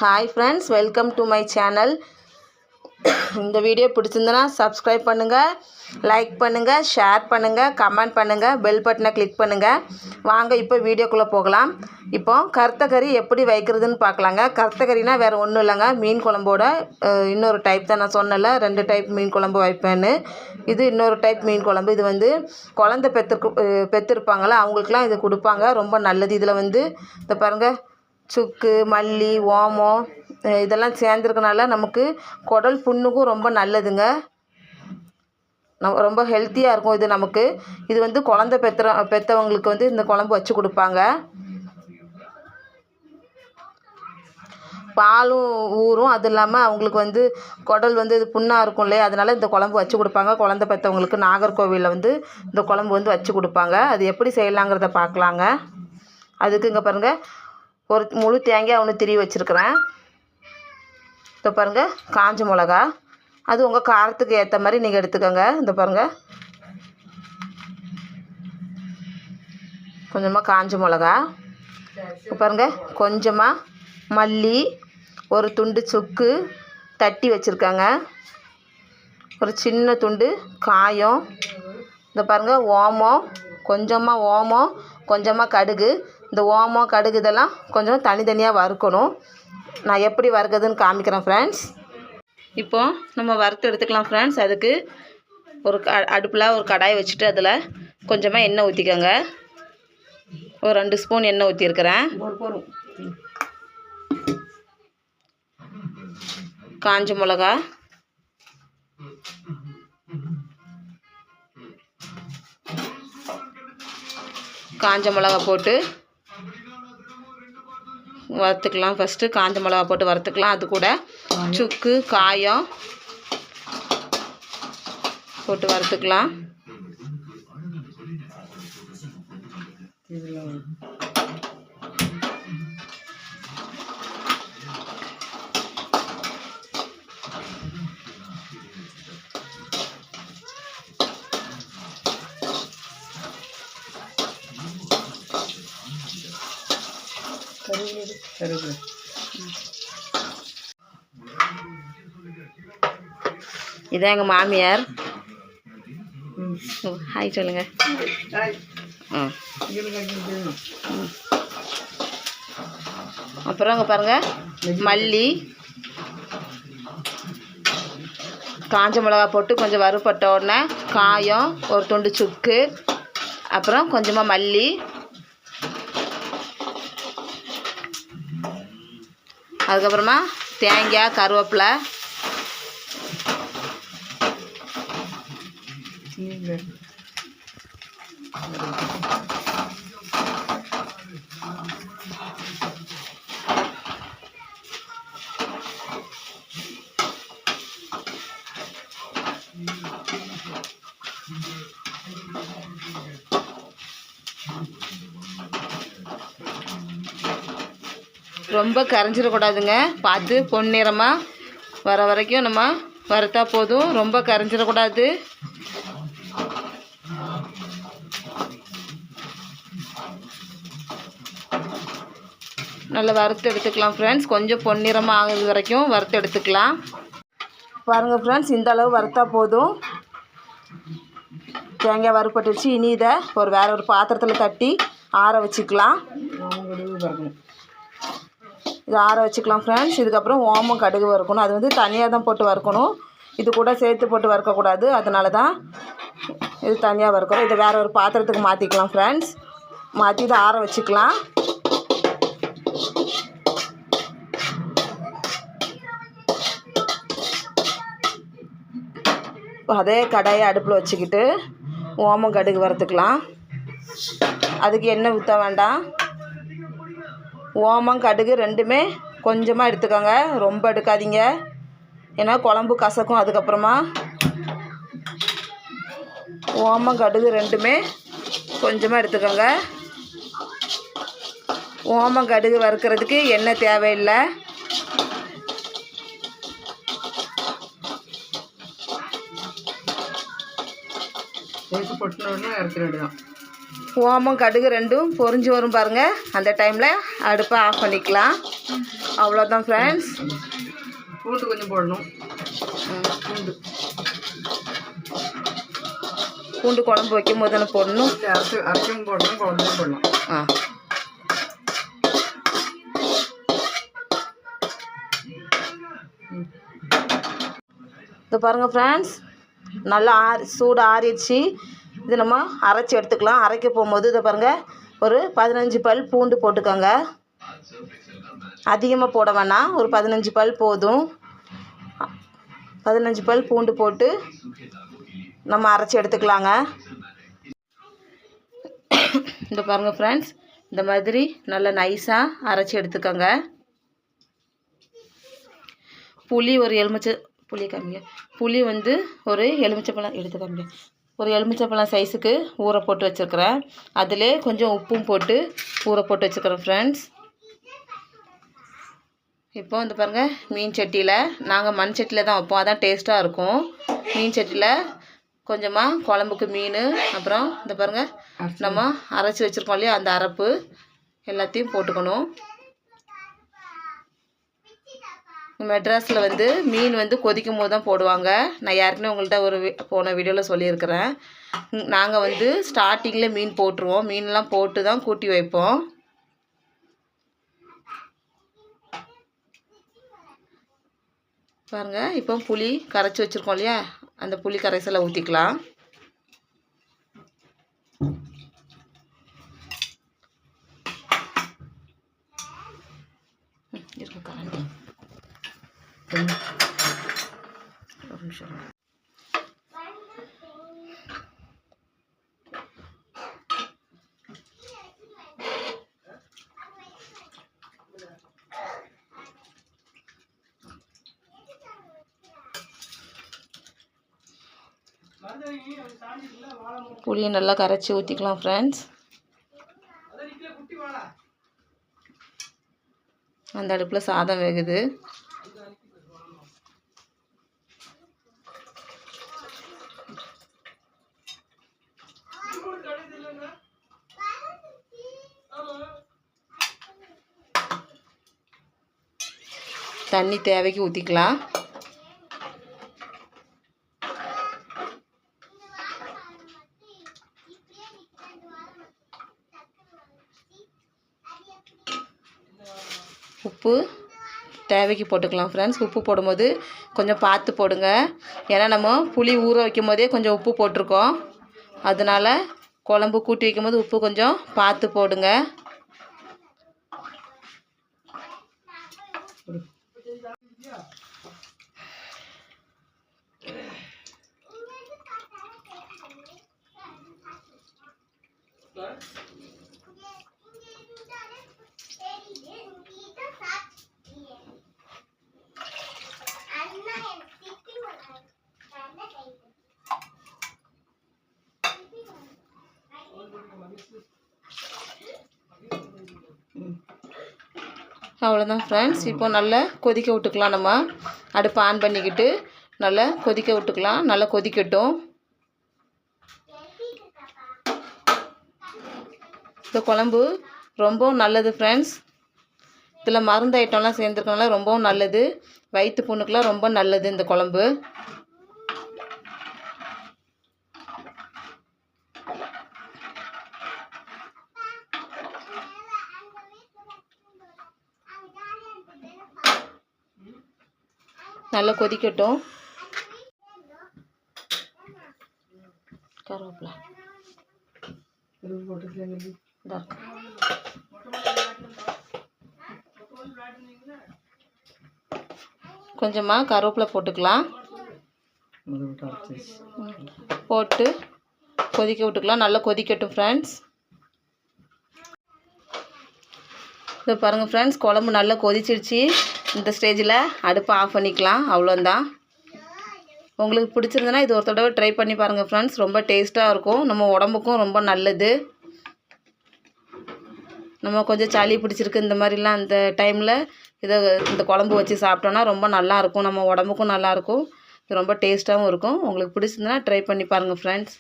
Hi friends, welcome to my channel. இந்த video பிடிச்சிருந்தனா subscribe பண்ணுங்கள், like பண்ணுங்கள், ஷேர் பண்ணுங்கள், கமெண்ட் பண்ணுங்கள், பெல் பட்டனை கிளிக் பண்ணுங்கள். வாங்க இப்போ வீடியோக்குள்ளே போகலாம். இப்போ கருத்தக்கறி எப்படி வைக்கிறதுன்னு பார்க்கலாங்க. கருத்தக்கறினா வேறு ஒன்றும் இல்லைங்க, மீன் குழம்போட இன்னொரு டைப் தான். நான் சொன்னல 2 டைப் மீன் குழம்பு வைப்பேன்னு. இது இன்னொரு டைப் மீன் குழம்பு. இது வந்து குழந்தை பெற்றிருப்பாங்கள அவங்களுக்குலாம் இது கொடுப்பாங்க, ரொம்ப நல்லது. இதில் வந்து இந்த பாருங்கள், சுக்கு, மல்லி, ஓமம் இதெல்லாம் சேர்ந்துருக்கனால நமக்கு குடல் புண்ணுக்கும் ரொம்ப நல்லதுங்க. ரொம்ப ஹெல்த்தியாக இருக்கும் இது நமக்கு. இது வந்து குழந்தை பெற்றவங்களுக்கு வந்து இந்த குழம்பு வச்சு கொடுப்பாங்க. பாலும் ஊறும், அது இல்லாமல் அவங்களுக்கு வந்து குடல் வந்து இது புண்ணாக இருக்கும் இல்லையா, அதனால் இந்த குழம்பு வச்சு கொடுப்பாங்க. குழந்தை பெற்றவங்களுக்கு நாகர்கோவிலில் வந்து இந்த குழம்பு வந்து வச்சு கொடுப்பாங்க. அது எப்படி செய்யலாங்கிறத பார்க்கலாங்க. அதுக்கு இங்கே பாருங்கள், ஒரு முழு தேங்காய் ஒன்று திருவி வச்சுருக்கிறேன். இப்போ பாருங்கள், காஞ்ச மிளகா, அது உங்கள் காரத்துக்கு ஏற்ற மாதிரி நீங்கள் எடுத்துக்கோங்க. இந்த பாருங்கள், கொஞ்சமாக காஞ்ச மிளகா, இப்போ பாருங்கள் கொஞ்சமாக மல்லி, ஒரு துண்டு சுக்கு தட்டி வச்சுருக்காங்க, ஒரு சின்ன துண்டு காயம், இந்த பாருங்கள் ஓமம், கொஞ்சமாக கடுகு. இந்த ஓமம் கடுகு இதெல்லாம் கொஞ்சம் தனித்தனியாக வறுக்கணும். நான் எப்படி வறுக்கிறதுன்னு காமிக்கிறேன் ஃப்ரெண்ட்ஸ். இப்போ நம்ம வறுத்து எடுத்துக்கலாம் ஃப்ரெண்ட்ஸ். அதுக்கு ஒரு அடுப்பில் ஒரு கடாயை வச்சுட்டு அதில் கொஞ்சமாக எண்ணெய் ஊற்றிக்கோங்க. ஒரு 2 ஸ்பூன் எண்ணெய் ஊற்றிருக்கிறேன். காஞ்ச மிளகா, போட்டு வறுத்துக்கலாம். ஃபஸ்ட்டு காஞ்ச மிளகா போட்டு வறுத்துக்கலாம். அது கூட சுக்கு, காயம் போட்டு வறுத்துக்கலாம். இதான் எங்கள் மாமியார். ஹாய் சொல்லுங்கள். அப்புறம் அங்கே பாருங்கள், மல்லி, காஞ்ச மிளகா போட்டு கொஞ்சம் வறுபட்ட உடனே காயம், ஒரு துண்டு சுக்கு, அப்புறம் கொஞ்சமாக மல்லி, அதுக்கப்புறமா தேங்காய், கருவேப்பிலை, ரொம்ப கரைஞ்சிடக்கூடாதுங்க. பார்த்து பொன்னிறமாக வர வரைக்கும் நம்ம வறுத்தா போதும். ரொம்ப கரைஞ்சிடக்கூடாது. நல்லா வறுத்து எடுத்துக்கலாம் ஃப்ரெண்ட்ஸ். கொஞ்சம் பொன்னிறமாக ஆகுது வரைக்கும் வறுத்து எடுத்துக்கலாம். பாருங்கள் ஃப்ரெண்ட்ஸ், இந்த அளவு வறுத்தா போதும். தேங்காய் வறுப்பட்டுருச்சு. இனி இதை வேறு ஒரு பாத்திரத்தில் தட்டி ஆற வச்சுக்கலாம். இது ஆற வச்சுக்கலாம் ஃப்ரெண்ட்ஸ். இதுக்கப்புறம் ஓமம் கடுகு வறுக்கணும். அது வந்து தனியாக தான் போட்டு வறுக்கணும், இது கூட சேர்த்து போட்டு வறுக்கக்கூடாது. அதனால தான் இது தனியாக வறுக்கிறோம். இதை வேறு ஒரு பாத்திரத்துக்கு மாற்றிக்கலாம் ஃப்ரெண்ட்ஸ். மாற்றி இதை ஆற வச்சுக்கலாம். அதே கடாயை அடுப்பில் வச்சுக்கிட்டு ஓமம் கடுகு வறுத்துக்கலாம். அதுக்கு எண்ணெய் ஊற்ற வேண்டாம். ஓமம் கடுகு ரெண்டுமே கொஞ்சமாக எடுத்துக்கோங்க, ரொம்ப எடுக்காதீங்க, ஏன்னா குழம்பு கசக்கும். அதுக்கப்புறமா ஓமம் கடுகு ரெண்டுமே கொஞ்சமாக எடுத்துக்கோங்க. ஓமம் கடுகு வறுக்கிறதுக்கு எண்ணெய் தேவையில்லை. பொட்டின உடனே இறக்கிட வேண்டியதான். ஓமம் கடுகு ரெண்டும் பொரிஞ்சு வரும் பாருங்கள். அந்த டைமில் அடுப்பை ஆஃப் பண்ணிக்கலாம். அவ்வளோதான் ஃப்ரெண்ட்ஸ். பூண்டு கொஞ்சம் போடணும். பூண்டு குழம்பு வைக்கும் போது தானே போடணும். அரைக்கும் போடணும், குழம்பும் போடணும். இது பாருங்கள் ஃப்ரெண்ட்ஸ், நல்லா சூடு ஆறிடுச்சு. இது நம்ம அரைச்சி எடுத்துக்கலாம். அரைக்க போகும்போது இதை பாருங்கள், ஒரு 15 பல் பூண்டு போட்டுக்கோங்க. அதிகமாக போட வேணாம், ஒரு 15 பல் போதும். 15 பல் பூண்டு போட்டு நம்ம அரைச்சி எடுத்துக்கலாங்க. இந்த பாருங்கள் ஃப்ரெண்ட்ஸ், இந்த மாதிரி நல்லா நைஸாக அரைச்சி எடுத்துக்கோங்க. புளி ஒரு புளி வந்து ஒரு எலுமிச்சப்பழம் எடுத்துக்காங்க. ஒரு எலுமிச்சப்பழம் சைஸுக்கு ஊற போட்டு வச்சுருக்கிறேன். அதிலே கொஞ்சம் உப்பும் போட்டு ஊற போட்டு வச்சுக்கிறேன் ஃப்ரெண்ட்ஸ். இப்போ வந்து பாருங்கள், மீன் சட்டியில் நாங்கள் மண் சட்டியில் தான் வைப்போம், அதான் டேஸ்ட்டாக இருக்கும். மீன் சட்டியில் கொஞ்சமாக குழம்புக்கு மீன், அப்புறம் இந்த பாருங்கள் நம்ம அரைச்சி வச்சுருக்கோம் இல்லையா, அந்த அரைப்பு எல்லாத்தையும் போட்டுக்கணும். மெட்ராஸில் வந்து மீன் வந்து கொதிக்கும் போது தான் போடுவாங்க. நான் ஏற்கனவே உங்கள்கிட்ட போன வீடியோவில் சொல்லியிருக்கிறேன். நாங்கள் வந்து ஸ்டார்டிங்கில் மீன் போட்டுருவோம். மீன்லாம் போட்டு தான் கூட்டி வைப்போம். பாருங்கள், இப்போ புளி கரைச்சி வச்சுருக்கோம் இல்லையா, அந்த புளி கரைசலை ஊற்றிக்கலாம். இருக்கும் கரண்டி ஒரு நிமிஷம். புளியை நல்லா கரைச்சி ஊற்றிக்கலாம் ஃப்ரெண்ட்ஸ். அந்த அடுப்பில் சாதம் வேகுது. தண்ணி தேவைக்கு ஊற்றிக்கலாம். உப்பு தேவைக்கு போட்டுக்கலாம் ஃப்ரெண்ட்ஸ். உப்பு போடும்போது கொஞ்சம் பார்த்து போடுங்க. ஏன்னா நம்ம புளி ஊற வைக்கும் போதே கொஞ்சம் உப்பு போட்டிருக்கோம். அதனால் குழம்பு கூட்டி வைக்கும் போது உப்பு கொஞ்சம் பார்த்து போடுங்க. அவ்வளோதான் ஃப்ரெண்ட்ஸ். இப்போ நல்லா கொதிக்க விட்டுக்கலாம். நம்ம அடுப்பை ஆன் பண்ணிக்கிட்டு நல்லா கொதிக்க விட்டுக்கலாம். நல்லா கொதிக்கட்டும். இந்த குழம்பு ரொம்பவும் நல்லது ஃப்ரெண்ட்ஸ். இதில் மருந்து ஐட்டம்லாம் சேர்ந்துருக்கனால ரொம்பவும் நல்லது. வயிற்று புண்ணுக்கெலாம் ரொம்ப நல்லது இந்த குழம்பு. நல்லா கொதிக்கட்டும். கருவேப்பிலை கொஞ்சமாக கருவேப்பிலை போட்டுக்கலாம். போட்டு கொதிக்க விட்டுக்கலாம். நல்லா கொதிக்கட்டும் ஃப்ரெண்ட்ஸ். இப்போ பாருங்கள் ஃப்ரெண்ட்ஸ், குழம்பு நல்லா கொதிச்சிடுச்சு. இந்த ஸ்டேஜில் அடுப்பை ஆஃப் பண்ணிக்கலாம். அவ்வளோதான். உங்களுக்கு பிடிச்சிருந்தனா இது ஒரு தடவை ட்ரை பண்ணி பாருங்கள் ஃப்ரெண்ட்ஸ். ரொம்ப டேஸ்ட்டாக இருக்கும். நம்ம உடம்புக்கும் ரொம்ப நல்லது. நம்ம கொஞ்சம் சளி பிடிச்சிருக்கு இந்த மாதிரிலாம் அந்த டைமில் இந்த குழம்பு வச்சு சாப்பிட்டோன்னா ரொம்ப நல்லாயிருக்கும். நம்ம உடம்புக்கும் நல்லாயிருக்கும். இது ரொம்ப டேஸ்ட்டாகவும் இருக்கும். உங்களுக்கு பிடிச்சிருந்தனா ட்ரை பண்ணி பாருங்கள் ஃப்ரெண்ட்ஸ்.